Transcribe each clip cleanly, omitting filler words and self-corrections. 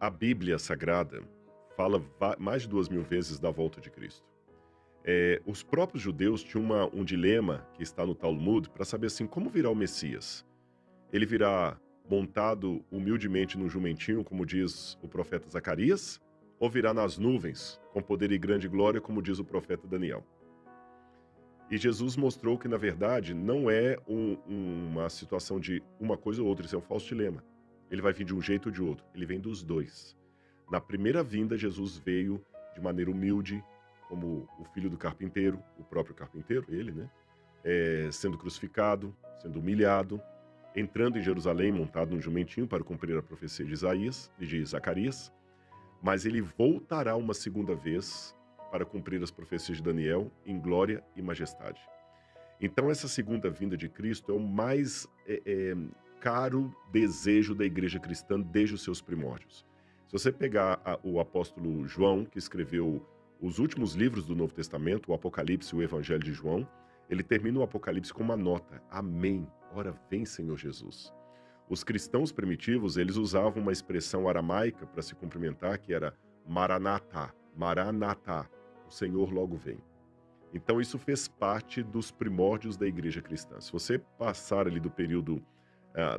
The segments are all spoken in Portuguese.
A Bíblia Sagrada fala mais de 2000 vezes da volta de Cristo. Os próprios judeus tinham um dilema que está no Talmud para saber assim como virá o Messias. Ele virá montado humildemente num jumentinho, como diz o profeta Zacarias, ou virá nas nuvens, com poder e grande glória, como diz o profeta Daniel. E Jesus mostrou que, na verdade, não é uma situação de uma coisa ou outra, isso é um falso dilema. Ele vai vir de um jeito ou de outro, ele vem dos dois. Na primeira vinda, Jesus veio de maneira humilde, como o filho do carpinteiro, o próprio carpinteiro, ele, né? Sendo crucificado, sendo humilhado, entrando em Jerusalém montado num jumentinho para cumprir a profecia de Isaías e de Zacarias, mas ele voltará uma segunda vez para cumprir as profecias de Daniel em glória e majestade. Então essa segunda vinda de Cristo é o mais caro desejo da igreja cristã desde os seus primórdios. Se você pegar o apóstolo João, que escreveu os últimos livros do Novo Testamento, o Apocalipse e o Evangelho de João, ele termina o Apocalipse com uma nota: Amém, ora vem Senhor Jesus. Os cristãos primitivos, eles usavam uma expressão aramaica para se cumprimentar, que era Maranatá, Maranatá, o Senhor logo vem. Então isso fez parte dos primórdios da igreja cristã. Se você passar ali do período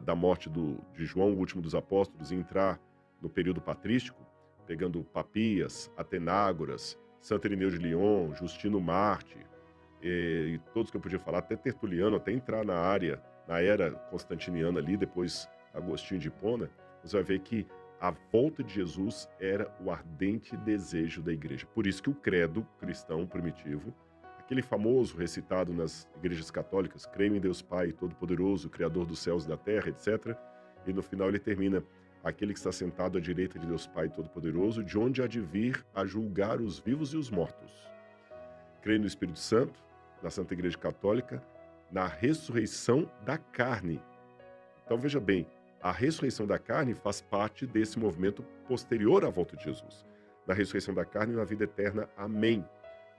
da morte de João, o último dos apóstolos, e entrar no período patrístico, pegando Papias, Atenágoras, Santo Irineu de Lyon, Justino Mártir, e todos que eu podia falar, até Tertuliano, até entrar na era constantiniana ali, depois Agostinho de Hipona, você vai ver que a volta de Jesus era o ardente desejo da igreja. Por isso que o credo cristão primitivo, aquele famoso recitado nas igrejas católicas, creio em Deus Pai Todo-Poderoso, Criador dos céus e da terra, etc. E no final ele termina: aquele que está sentado à direita de Deus Pai Todo-Poderoso, de onde há de vir a julgar os vivos e os mortos. Creio no Espírito Santo, na Santa Igreja Católica, na ressurreição da carne. Então veja bem, a ressurreição da carne faz parte desse movimento posterior à volta de Jesus. Na ressurreição da carne e na vida eterna. Amém.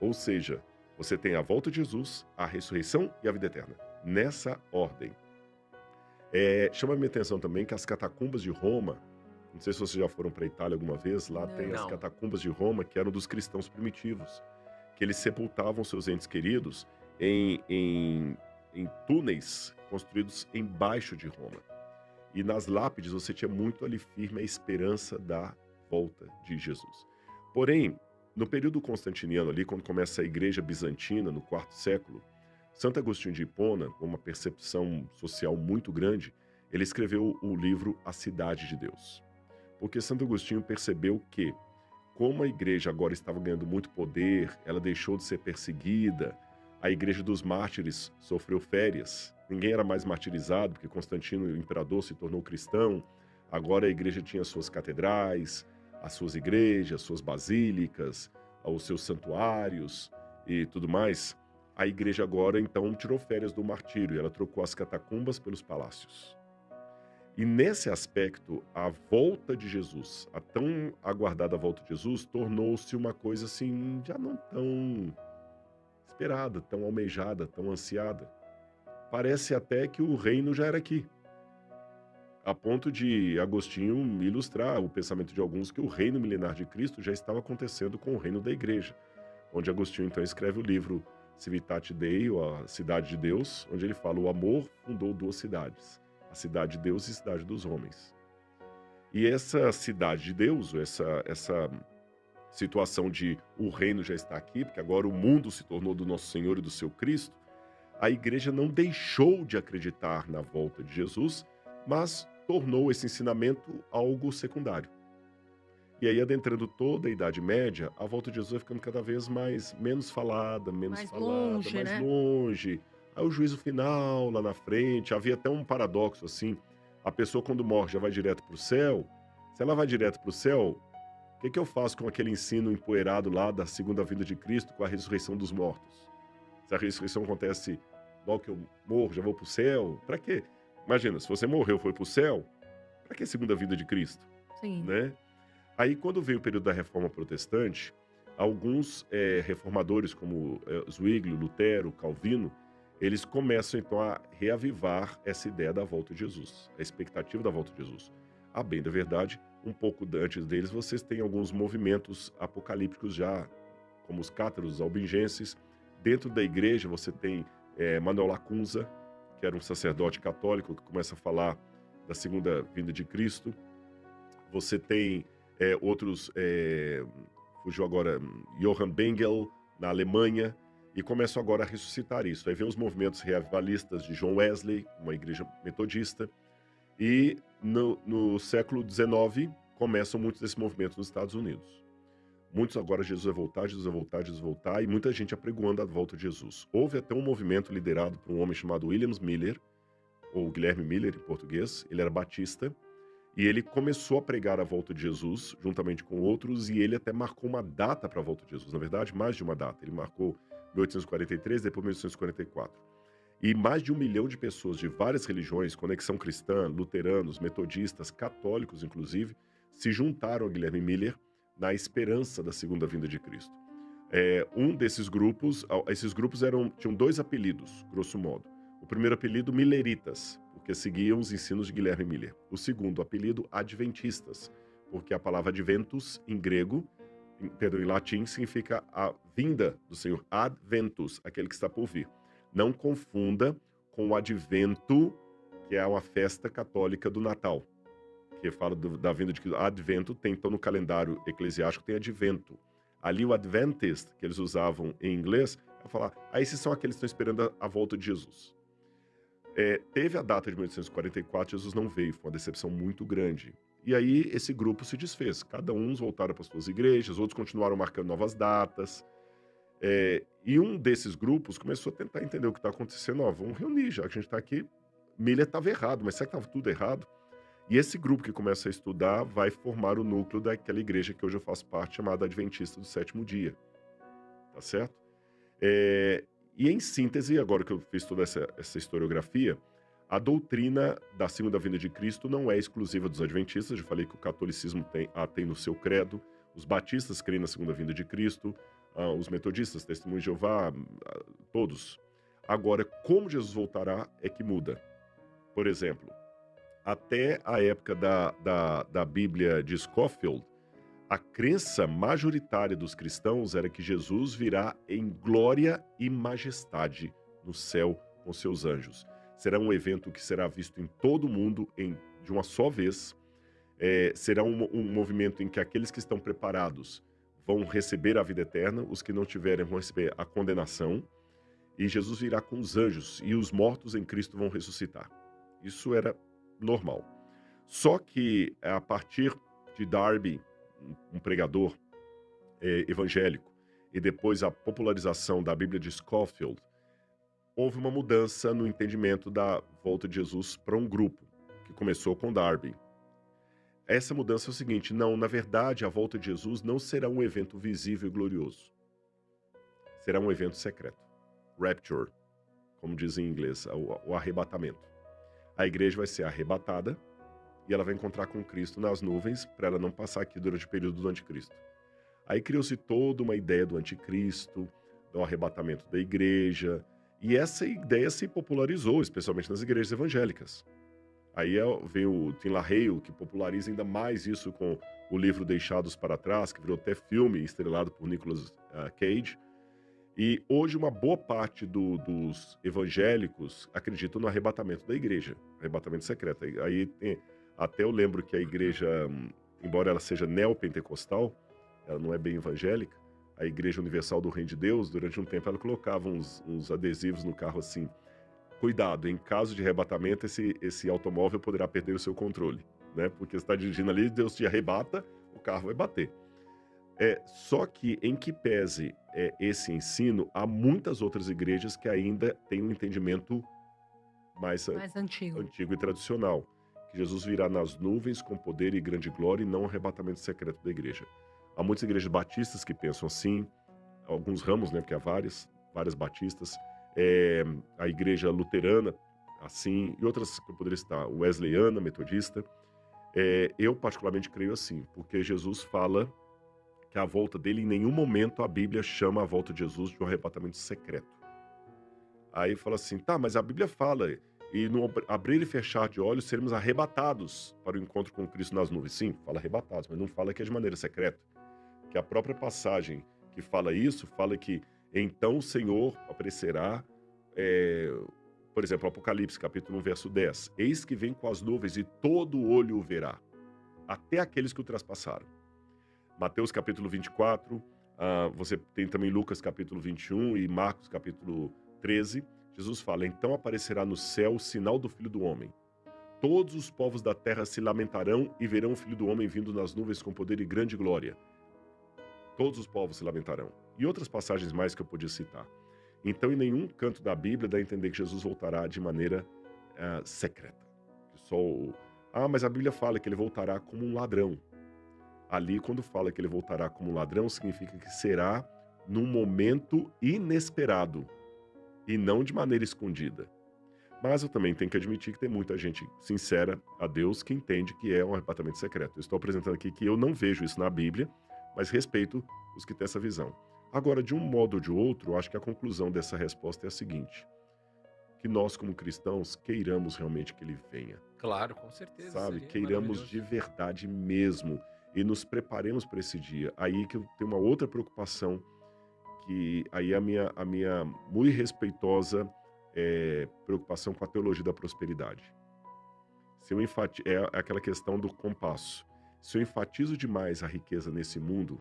Ou seja, você tem a volta de Jesus, a ressurreição e a vida eterna. Nessa ordem. Chama a minha atenção também que as catacumbas de Roma, não sei se vocês já foram para a Itália alguma vez, lá tem as Não. catacumbas de Roma, que eram dos cristãos primitivos, que eles sepultavam seus entes queridos em túneis construídos embaixo de Roma. E nas lápides você tinha muito ali firme a esperança da volta de Jesus. Porém, no período constantiniano ali, quando começa a igreja bizantina, no quarto século, Santo Agostinho de Hipona, com uma percepção social muito grande, ele escreveu o livro A Cidade de Deus. Porque Santo Agostinho percebeu que, como a igreja agora estava ganhando muito poder, ela deixou de ser perseguida, a igreja dos mártires sofreu férias, ninguém era mais martirizado, porque Constantino, o imperador, se tornou cristão, agora a igreja tinha suas catedrais, as suas igrejas, suas basílicas, os seus santuários e tudo mais. A igreja agora, então, tirou férias do martírio, ela trocou as catacumbas pelos palácios. E nesse aspecto, a volta de Jesus, a tão aguardada volta de Jesus, tornou-se uma coisa assim, já não tão esperada, tão almejada, tão ansiada. Parece até que o reino já era aqui, a ponto de Agostinho ilustrar o pensamento de alguns que o reino milenar de Cristo já estava acontecendo com o reino da igreja, onde Agostinho então escreve o livro Civitate Dei, ou a Cidade de Deus, onde ele fala: o amor fundou duas cidades, a cidade de Deus e a cidade dos homens. E essa cidade de Deus, essa situação de o reino já está aqui, porque agora o mundo se tornou do nosso Senhor e do seu Cristo, a igreja não deixou de acreditar na volta de Jesus, mas tornou esse ensinamento algo secundário. E aí, adentrando toda a Idade Média, a volta de Jesus vai ficando cada vez menos Mais falada, longe, mais né? longe. Aí o juízo final, lá na frente, havia até um paradoxo assim, a pessoa quando morre já vai direto para o céu. Se ela vai direto para o céu, o que eu faço com aquele ensino empoeirado lá da segunda vinda de Cristo, com a ressurreição dos mortos? Se a ressurreição acontece logo que eu morro, já vou para o céu, para quê? Imagina, se você morreu, foi para o céu, para que a segunda vinda de Cristo, Sim. né? Aí, quando veio o período da Reforma Protestante, alguns reformadores, como Zwinglio, Lutero, Calvino, eles começam então a reavivar essa ideia da volta de Jesus, a expectativa da volta de Jesus. A bem da verdade, um pouco antes deles, vocês têm alguns movimentos apocalípticos já, como os cátaros albigenses. Dentro da igreja, você tem Manuel Lacunza, que era um sacerdote católico que começa a falar da segunda vinda de Cristo. Você tem outros, fugiu agora, Johann Bengel, na Alemanha, e começam agora a ressuscitar isso. Aí vem os movimentos revivalistas de John Wesley, uma igreja metodista, e no século XIX começam muitos desses movimentos nos Estados Unidos. Muitos agora, Jesus vai voltar, Jesus vai voltar, Jesus vai voltar, e muita gente apregoando a volta de Jesus. Houve até um movimento liderado por um homem chamado William Miller, ou Guilherme Miller em português. Ele era batista, e ele começou a pregar a volta de Jesus, juntamente com outros, e ele até marcou uma data para a volta de Jesus. Na verdade, mais de uma data. Ele marcou 1843, depois 1844. E mais de 1 milhão de pessoas de várias religiões, Conexão Cristã, luteranos, metodistas, católicos inclusive, se juntaram a Guilherme Miller na esperança da segunda vinda de Cristo. Um desses grupos, esses grupos tinham dois apelidos, grosso modo. O primeiro apelido, Milleritas, porque seguiam os ensinos de Guilherme Miller. O segundo apelido, Adventistas, porque a palavra adventus, em grego, em latim, significa a vinda do Senhor. Adventus, aquele que está por vir. Não confunda com o Advento, que é uma festa católica do Natal, que fala da vinda de Cristo. Advento tem, então, no calendário eclesiástico, tem Advento. Ali o Adventist, que eles usavam em inglês, é falar, esses são aqueles que estão esperando a volta de Jesus. Teve a data de 1844, Jesus não veio, foi uma decepção muito grande. E aí esse grupo se desfez, cada um voltaram para as suas igrejas, outros continuaram marcando novas datas. E um desses grupos começou a tentar entender o que está acontecendo. Vamos reunir, já que a gente está aqui. Miller estava errado, mas será que estava tudo errado? E esse grupo que começa a estudar vai formar o núcleo daquela igreja que hoje eu faço parte, chamada Adventista do Sétimo Dia. Tá certo? E em síntese, agora que eu fiz toda essa historiografia, a doutrina da segunda vinda de Cristo não é exclusiva dos adventistas. Eu falei que o catolicismo tem no seu credo, os batistas creem na segunda vinda de Cristo, os metodistas, testemunhos de Jeová, todos. Agora, como Jesus voltará é que muda. Por exemplo, até a época da Bíblia de Scofield, a crença majoritária dos cristãos era que Jesus virá em glória e majestade no céu com seus anjos. Será um evento que será visto em todo o mundo de uma só vez. Será um movimento em que aqueles que estão preparados vão receber a vida eterna, os que não tiverem vão receber a condenação, e Jesus virá com os anjos, e os mortos em Cristo vão ressuscitar. Isso era normal. Só que a partir de Darby, um pregador evangélico, e depois a popularização da Bíblia de Scofield, houve uma mudança no entendimento da volta de Jesus para um grupo, que começou com Darby. Essa mudança é o seguinte: não, na verdade, a volta de Jesus não será um evento visível e glorioso. Será um evento secreto. Rapture, como diz em inglês, o arrebatamento. A igreja vai ser arrebatada e ela vai encontrar com Cristo nas nuvens para ela não passar aqui durante o período do anticristo. Aí criou-se toda uma ideia do anticristo, do arrebatamento da igreja, e essa ideia se popularizou, especialmente nas igrejas evangélicas. Aí veio o Tim LaHaye, que populariza ainda mais isso com o livro Deixados para Trás, que virou até filme, estrelado por Nicolas Cage. E hoje uma boa parte dos evangélicos acreditam no arrebatamento da igreja, arrebatamento secreto. Aí até eu lembro que a igreja, embora ela seja neopentecostal, ela não é bem evangélica, a Igreja Universal do Reino de Deus, durante um tempo ela colocava uns adesivos no carro assim: cuidado, em caso de arrebatamento, esse automóvel poderá perder o seu controle, né? Porque você está dirigindo ali, Deus te arrebata, o carro vai bater. Só que, em que pese esse ensino, há muitas outras igrejas que ainda têm um entendimento mais antigo. antigo e tradicional, que Jesus virá nas nuvens com poder e grande glória e não o arrebatamento secreto da igreja. Há muitas igrejas batistas que pensam assim, alguns ramos, né, porque há várias batistas, a igreja luterana, assim, e outras que eu poderia citar, wesleyana, metodista. Eu particularmente creio assim, porque Jesus fala que a volta dele, em nenhum momento a Bíblia chama a volta de Jesus de um arrebatamento secreto. Aí fala assim, tá, mas a Bíblia fala e no abrir e fechar de olhos seremos arrebatados para o encontro com Cristo nas nuvens. Sim, fala arrebatados, mas não fala que é de maneira secreta. Que a própria passagem que fala isso, fala que então o Senhor aparecerá, eh, por exemplo, Apocalipse capítulo 1, verso 10. Eis que vem com as nuvens e todo olho o verá, até aqueles que o traspassaram. Mateus capítulo 24, você tem também Lucas capítulo 21 e Marcos capítulo 13. Jesus fala, então aparecerá no céu o sinal do Filho do Homem. Todos os povos da terra se lamentarão e verão o Filho do Homem vindo nas nuvens com poder e grande glória. Todos os povos se lamentarão. E outras passagens mais que eu podia citar. Então, em nenhum canto da Bíblia dá a entender que Jesus voltará de maneira secreta. Que só mas a Bíblia fala que ele voltará como um ladrão. Ali, quando fala que ele voltará como um ladrão, significa que será num momento inesperado e não de maneira escondida. Mas eu também tenho que admitir que tem muita gente sincera a Deus que entende que é um arrebatamento secreto. Eu estou apresentando aqui que eu não vejo isso na Bíblia, mas respeito os que têm essa visão. Agora, de um modo ou de outro, eu acho que a conclusão dessa resposta é a seguinte: que nós, como cristãos, queiramos realmente que ele venha. Claro, com certeza, Sabe? seria Queiramos maravilhoso. de verdade mesmo e nos preparemos para esse dia. Aí que eu tenho uma outra preocupação, que aí a minha muito respeitosa preocupação com a teologia da prosperidade. Se eu é aquela questão do compasso. Se eu enfatizo demais a riqueza nesse mundo,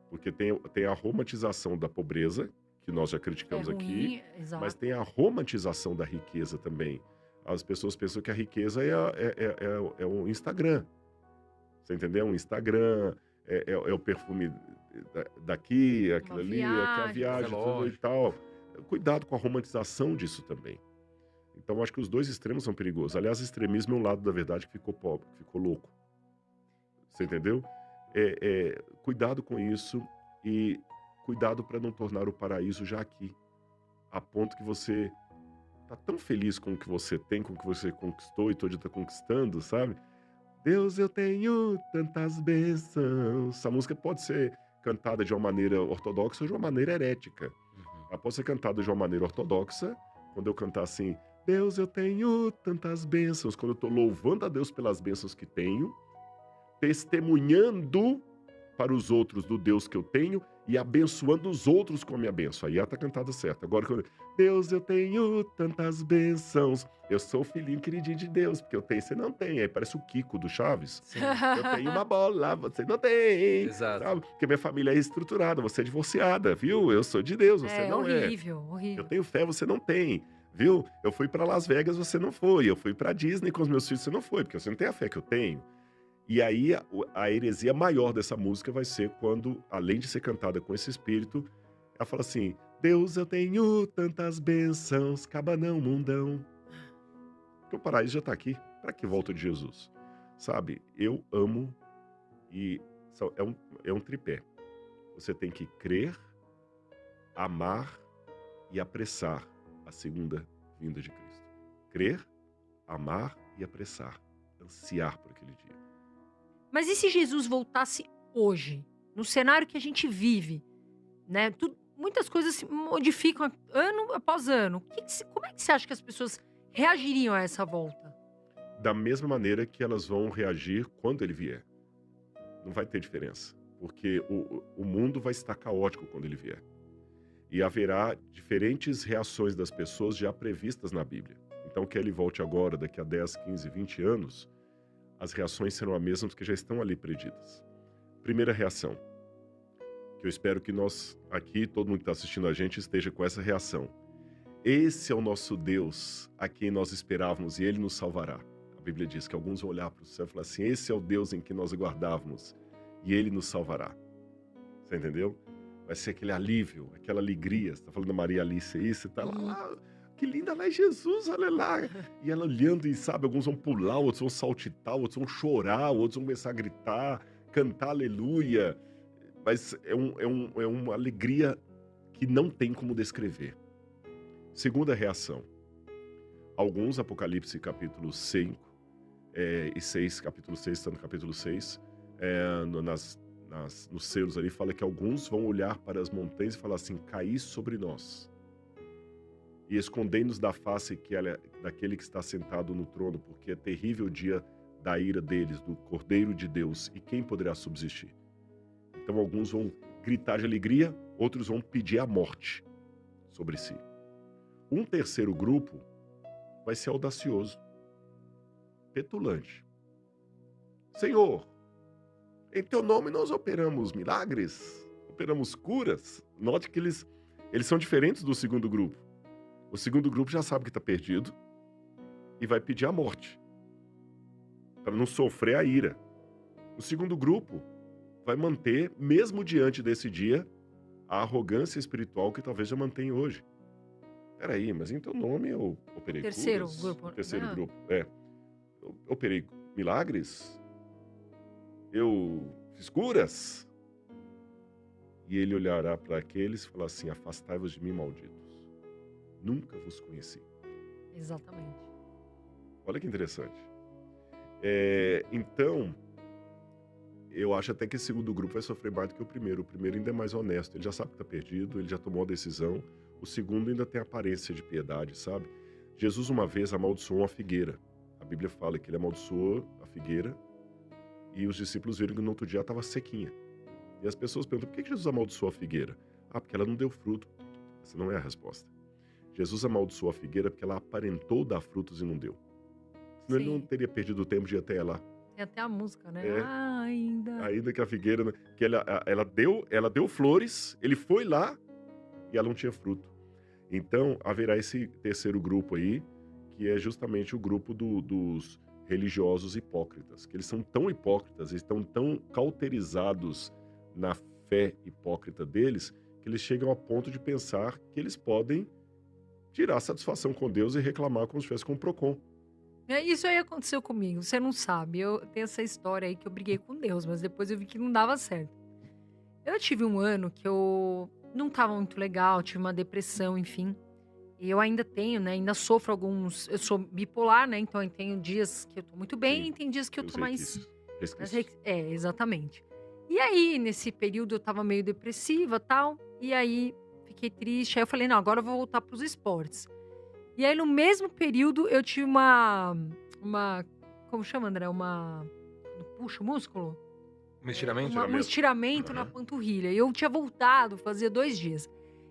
porque tem a romantização da pobreza, que nós já É criticamos aqui, ruim, mas exato. tem a romantização da riqueza também. As pessoas pensam que a riqueza é o Instagram. Você entendeu? O Instagram, é o perfume daqui, aquilo Uma ali, é que a viagem. viagem, tudo e Relógio. tal. Cuidado com a romantização disso também. Então, acho que os dois extremos são perigosos. Aliás, extremismo é um lado da verdade que ficou pobre, que ficou louco. Você entendeu? Cuidado com isso e cuidado para não tornar o paraíso já aqui. A ponto que você tá tão feliz com o que você tem, com o que você conquistou e todo dia tá conquistando, sabe? Deus, eu tenho tantas bênçãos. Essa música pode ser cantada de uma maneira ortodoxa ou de uma maneira herética. Uhum. Ela pode ser cantada de uma maneira ortodoxa, quando eu cantar assim, Deus, eu tenho tantas bênçãos, quando eu estou louvando a Deus pelas bênçãos que tenho, testemunhando para os outros do Deus que eu tenho e abençoando os outros com a minha bênção. Aí ela tá cantada certa. Agora, quando Deus, eu tenho tantas bênçãos, eu sou filhinho queridinho de Deus, porque eu tenho, você não tem. Aí parece o Kiko do Chaves. Sim, Eu tenho uma bola, você não tem, exato. sabe? Porque minha família é estruturada, você é divorciada, viu? Eu sou de Deus, você É não é. horrível, Eu horrível. tenho fé, você não tem, viu? Eu fui para Las Vegas, você não foi. Eu fui para Disney com os meus filhos, você não foi, porque você não tem a fé que eu tenho. E aí a heresia maior dessa música vai ser quando, além de ser cantada com esse espírito, ela fala assim: Deus, eu tenho tantas bênçãos, cabanão, mundão. Porque o paraíso já está aqui. Para que volta de Jesus? Sabe? Eu amo e é um tripé. Você tem que crer, amar e apressar a segunda vinda de Cristo. Crer, amar e apressar. Ansiar por aquele dia. Mas e se Jesus voltasse hoje, no cenário que a gente vive, né? Muitas coisas se modificam ano após ano. Como é que você acha que as pessoas reagiriam a essa volta? Da mesma maneira que elas vão reagir quando ele vier. Não vai ter diferença. Porque o mundo vai estar caótico quando ele vier. E haverá diferentes reações das pessoas já previstas na Bíblia. Então, que ele volte agora, daqui a 10, 15, 20 anos, as reações serão as mesmas que já estão ali preditas. Primeira reação, que eu espero que nós aqui, todo mundo que está assistindo a gente, esteja com essa reação. Esse é o nosso Deus, a quem nós esperávamos, e Ele nos salvará. A Bíblia diz que alguns vão olhar para o céu e falar assim, esse é o Deus em que nós aguardávamos, e Ele nos salvará. Você entendeu? Vai ser aquele alívio, aquela alegria. Você está falando da Maria Alice aí, você está lá, que linda, lá é Jesus, olha lá. E ela olhando e sabe, alguns vão pular, outros vão saltitar, outros vão chorar, outros vão começar a gritar, cantar aleluia. Mas é uma alegria que não tem como descrever. Segunda reação. Alguns, Apocalipse capítulo 5 e 6, capítulo 6, está no capítulo 6, nos selos ali, fala que alguns vão olhar para as montanhas e falar assim, caí sobre nós. e escondei-nos da face daquele que está sentado no trono, porque é terrível o dia da ira deles, do Cordeiro de Deus, e quem poderá subsistir? Então alguns vão gritar de alegria, outros vão pedir a morte sobre si. Um terceiro grupo vai ser audacioso, petulante. Senhor, em teu nome nós operamos milagres, operamos curas. Note que eles são diferentes do segundo grupo. O segundo grupo já sabe que está perdido e vai pedir a morte, para não sofrer a ira. O segundo grupo vai manter, mesmo diante desse dia, a arrogância espiritual que talvez já mantém hoje. Peraí, mas em teu nome eu operei Terceiro curas? grupo. O terceiro Ah, grupo, Eu operei milagres? Eu fiz curas? E ele olhará para aqueles e falar assim: afastai-vos de mim, malditos. Nunca vos conheci. exatamente. Olha que interessante. Então, eu acho até que esse segundo grupo vai sofrer mais do que o primeiro. O primeiro ainda é mais honesto. Ele já sabe que está perdido, ele já tomou a decisão. O segundo ainda tem aparência de piedade, sabe? Jesus uma vez amaldiçoou uma figueira. A Bíblia fala que ele amaldiçoou a figueira e os discípulos viram que no outro dia estava sequinha. E as pessoas perguntam: por que Jesus amaldiçoou a figueira? Ah, porque ela não deu fruto. Essa não é a resposta. Jesus amaldiçoou a figueira porque ela aparentou dar frutos e não deu. Senão ele não Sim. teria perdido o tempo de ir até lá. Tem até a música, né? É, Ainda. ainda que a figueira, né, que ela deu flores, ele foi lá e ela não tinha fruto. Então, haverá esse terceiro grupo aí, que é justamente o grupo dos religiosos hipócritas, que eles são tão hipócritas, eles estão tão cauterizados na fé hipócrita deles, que eles chegam ao ponto de pensar que eles podem tirar satisfação com Deus e reclamar como se estivesse com o Procon. Isso aí aconteceu comigo, você não sabe. Eu tenho essa história aí que eu briguei com Deus, mas depois eu vi que não dava certo. Eu tive um ano que eu não estava muito legal, tive uma depressão, enfim. E eu ainda tenho, né? Ainda sofro alguns. Eu sou bipolar, né? Então eu tenho dias que eu tô muito bem Sim, e tem dias que eu os tô mais. resquícios. Exatamente. E aí, nesse período, eu tava meio depressiva tal. E aí, fiquei triste. Aí eu falei, não, agora eu vou voltar pros esportes. E aí, no mesmo período, eu tive uma como chama, André? Puxa, o músculo? Um estiramento? Um estiramento na Aham. panturrilha. E eu tinha voltado, fazia 2 dias.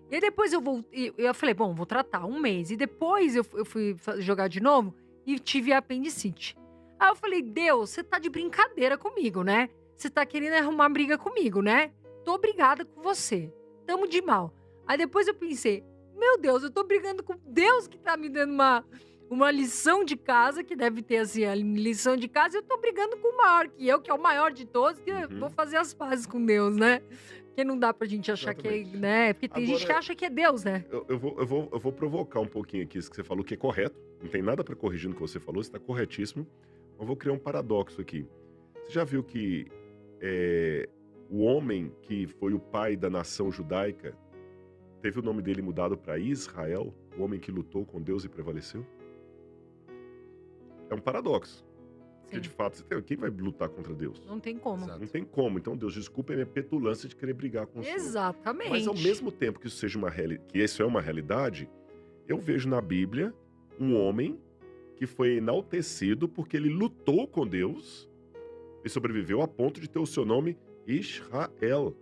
E aí depois eu voltei, eu falei, bom, vou tratar 1 mês. E depois eu fui jogar de novo e tive apendicite. Aí eu falei, Deus, você tá de brincadeira comigo, né? Você tá querendo arrumar briga comigo, né? Tô brigada com você. Tamo de mal. Aí depois eu pensei, meu Deus, eu tô brigando com Deus que tá me dando uma lição de casa, que deve ter assim, a lição de casa, e eu tô brigando com o maior que eu, que é o maior de todos, que eu vou fazer as pazes com Deus, né? Porque não dá pra gente achar que é, Exatamente. né? Porque tem gente que Agora, acha que é Deus, né? eu vou provocar um pouquinho aqui isso que você falou, que é correto. Não tem nada para corrigir no que você falou, está corretíssimo. Mas vou criar um paradoxo aqui. Você já viu que o homem que foi o pai da nação judaica teve o nome dele mudado para Israel, o homem que lutou com Deus e prevaleceu? É um paradoxo. Porque, de Sim. fato, quem vai lutar contra Deus? Não tem como. Exato. Não tem como. Então, Deus, desculpa a minha petulância de querer brigar com o Senhor. Exatamente. Mas, ao mesmo tempo que isso é uma realidade, eu vejo na Bíblia um homem que foi enaltecido porque ele lutou com Deus e sobreviveu a ponto de ter o seu nome Israel.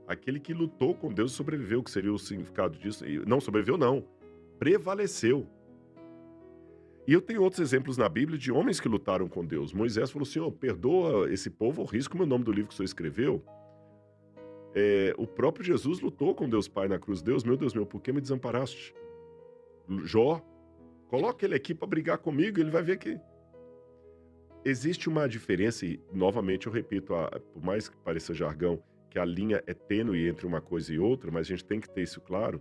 Aquele que lutou com Deus e sobreviveu, que seria o significado disso. E não sobreviveu, não. Prevaleceu. E eu tenho outros exemplos na Bíblia de homens que lutaram com Deus. Moisés falou: Senhor, perdoa esse povo, eu risco o meu nome do livro que o Senhor escreveu. O próprio Jesus lutou com Deus Pai na cruz. Deus, meu, por que me desamparaste? Jó, coloca ele aqui para brigar comigo, ele vai ver que existe uma diferença, e novamente eu repito, por mais que pareça jargão, que a linha é tênue entre uma coisa e outra, mas a gente tem que ter isso claro,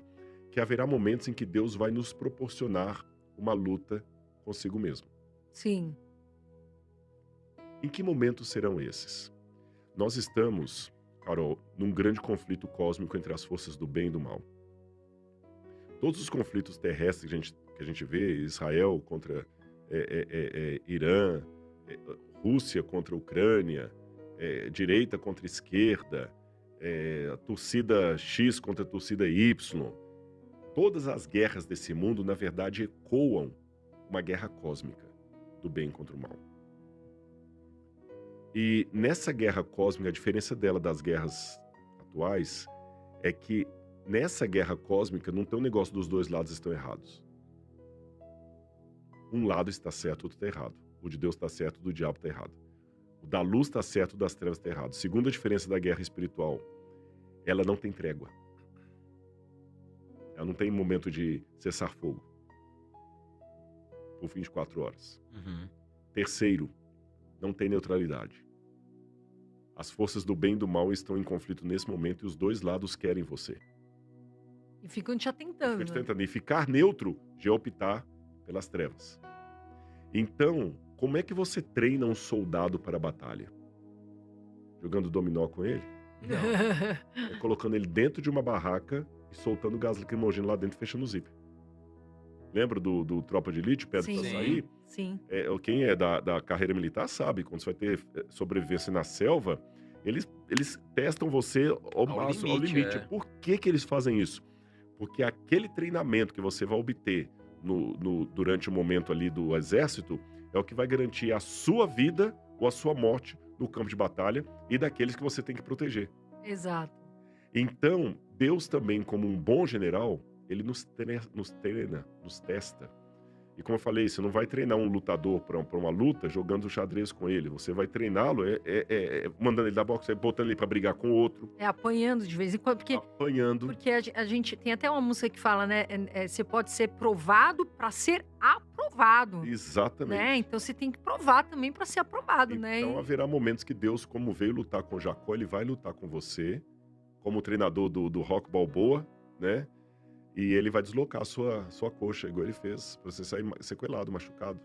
que haverá momentos em que Deus vai nos proporcionar uma luta consigo mesmo. Sim. Em que momentos serão esses? Nós estamos, Carol, num grande conflito cósmico entre as forças do bem e do mal. Todos os conflitos terrestres que a gente vê, Israel contra Irã, Rússia contra Ucrânia, direita contra esquerda, a torcida X contra a torcida Y, todas as guerras desse mundo, na verdade, ecoam uma guerra cósmica do bem contra o mal. E nessa guerra cósmica, a diferença dela das guerras atuais é que nessa guerra cósmica não tem um negócio dos dois lados estão errados. Um lado está certo, o outro está errado. O de Deus está certo, o do diabo está errado. O da luz está certo, o das trevas está errado. Segunda diferença da guerra espiritual, ela não tem trégua. Ela não tem momento de cessar fogo por 24 horas. Uhum. Terceiro, não tem neutralidade. As forças do bem e do mal estão em conflito nesse momento e os dois lados querem você. E ficam te atentando. Fica te tentando. E ficar neutro de optar pelas trevas. Então, como é que você treina um soldado para a batalha? Jogando dominó com ele? Não. É colocando ele dentro de uma barraca e soltando gás lacrimogêneo lá dentro e fechando o zíper. Lembra do Tropa de Elite, Pedra para Sim. sair? Sim. Quem é da carreira militar sabe, quando você vai ter sobrevivência na selva, eles testam você ao máximo, ao limite. é. Por que eles fazem isso? Porque aquele treinamento que você vai obter durante o momento ali do exército é o que vai garantir a sua vida ou a sua morte no campo de batalha e daqueles que você tem que proteger. Exato. Então, Deus também, como um bom general, ele nos treina, nos testa. E como eu falei, você não vai treinar um lutador para uma luta jogando xadrez com ele. Você vai treiná-lo mandando ele dar boxe, botando ele para brigar com outro, É apanhando de vez em quando, apanhando. porque a gente tem até uma música que fala, né? Você pode ser provado para ser aprovado. Exatamente. Né? Então você tem que provar também para ser aprovado, né? Então haverá momentos que Deus, como veio lutar com Jacó, ele vai lutar com você, como treinador do Rock Balboa, né? E ele vai deslocar a sua coxa, igual ele fez, para você sair sequelado, machucado.